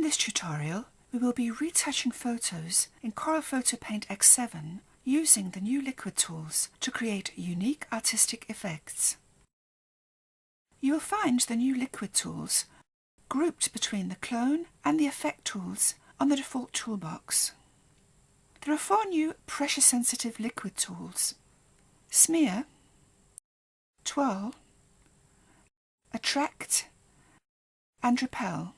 this tutorial, we will be retouching photos in Corel Photo Paint X7 using the new liquid tools to create unique artistic effects. You will find the new liquid tools grouped between the clone and the effect tools on the default toolbox. There are 4 new pressure-sensitive liquid tools: Smear, Twirl, Attract and Repel.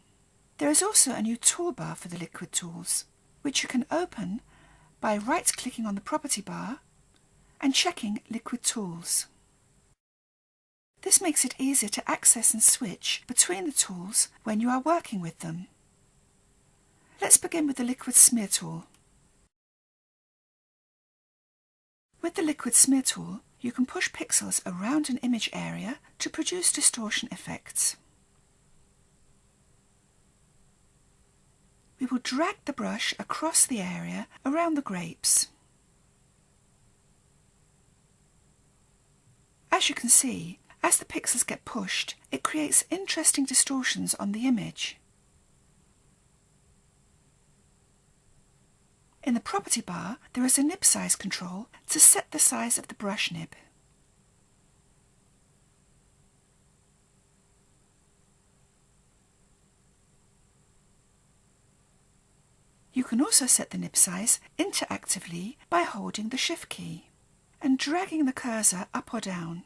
There is also a new toolbar for the liquid tools, which you can open by right-clicking on the property bar and checking Liquid Tools. This makes it easier to access and switch between the tools when you are working with them. Let's begin with the Liquid Smear tool. With the Liquid Smear tool, you can push pixels around an image area to produce distortion effects. We will drag the brush across the area around the grapes. As you can see, as the pixels get pushed, it creates interesting distortions on the image. In the property bar, there is a nib size control to set the size of the brush nib. You can also set the nib size interactively by holding the Shift key and dragging the cursor up or down.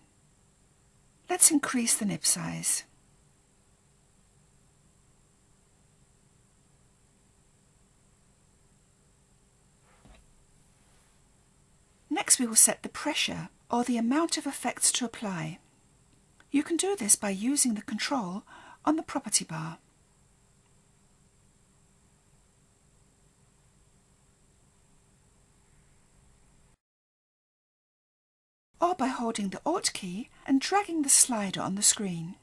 Let's increase the nib size. Next we will set the pressure, or the amount of effects to apply. You can do this by using the control on the property bar. Or by holding the Alt key and dragging the slider on the screen.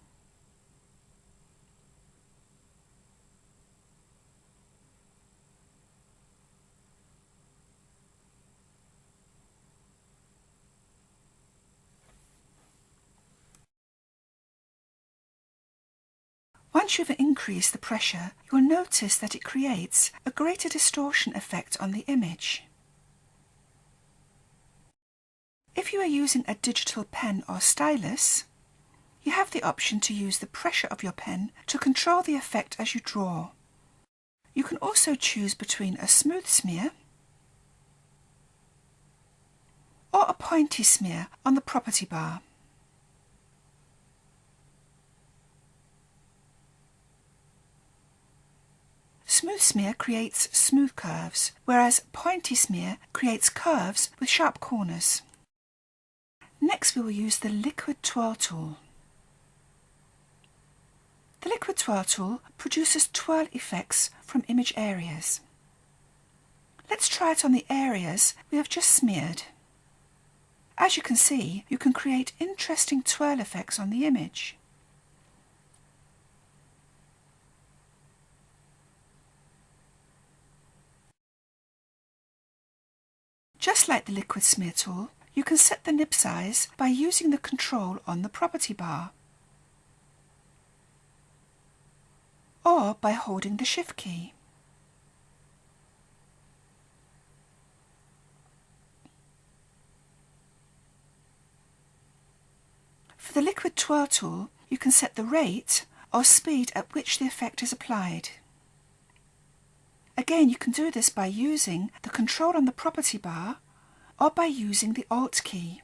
Once you've increased the pressure, you will notice that it creates a greater distortion effect on the image. If you are using a digital pen or stylus, you have the option to use the pressure of your pen to control the effect as you draw. You can also choose between a smooth smear or a pointy smear on the property bar. Smooth smear creates smooth curves, whereas pointy smear creates curves with sharp corners. Next we will use the Liquid Twirl tool. The Liquid Twirl tool produces twirl effects from image areas. Let's try it on the areas we have just smeared. As you can see, you can create interesting twirl effects on the image. Just like the Liquid Smear tool, you can set the nib size by using the control on the property bar, or by holding the Shift key. For the Liquid Twirl tool, you can set the rate or speed at which the effect is applied. Again, you can do this by using the control on the property bar or by using the Alt key.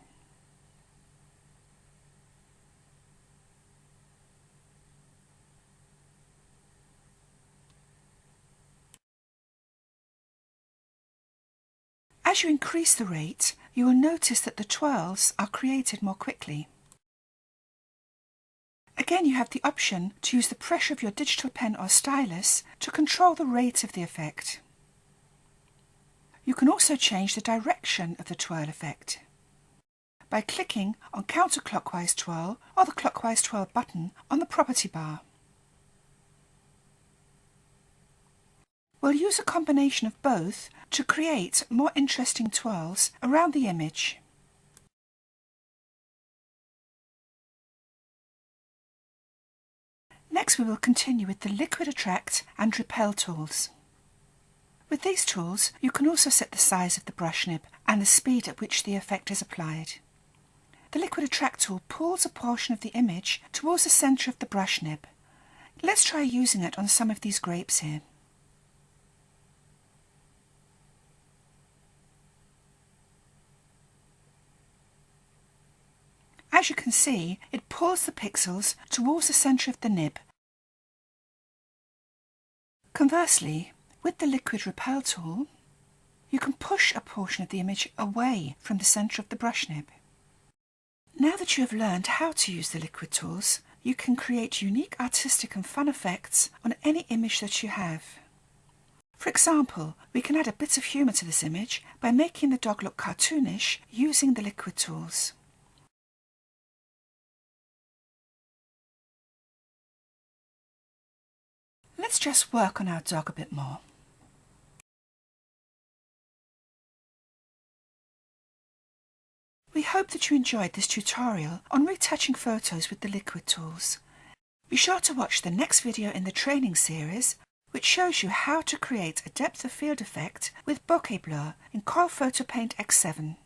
As you increase the rate, you will notice that the twirls are created more quickly. Again, you have the option to use the pressure of your digital pen or stylus to control the rate of the effect. You can also change the direction of the twirl effect by clicking on Counterclockwise Twirl or the Clockwise Twirl button on the property bar. We'll use a combination of both to create more interesting twirls around the image. Next we will continue with the Liquid Attract and Repel tools. With these tools you can also set the size of the brush nib and the speed at which the effect is applied. The Liquid Attract tool pulls a portion of the image towards the centre of the brush nib. Let's try using it on some of these grapes here. As you can see, it pulls the pixels towards the centre of the nib. Conversely, with the Liquid Repel tool, you can push a portion of the image away from the centre of the brush nib. Now that you have learned how to use the liquid tools, you can create unique artistic and fun effects on any image that you have. For example, we can add a bit of humour to this image by making the dog look cartoonish using the liquid tools. Let's just work on our dog a bit more. We hope that you enjoyed this tutorial on retouching photos with the liquid tools. Be sure to watch the next video in the training series, which shows you how to create a depth of field effect with bokeh blur in Corel Photo Paint X7.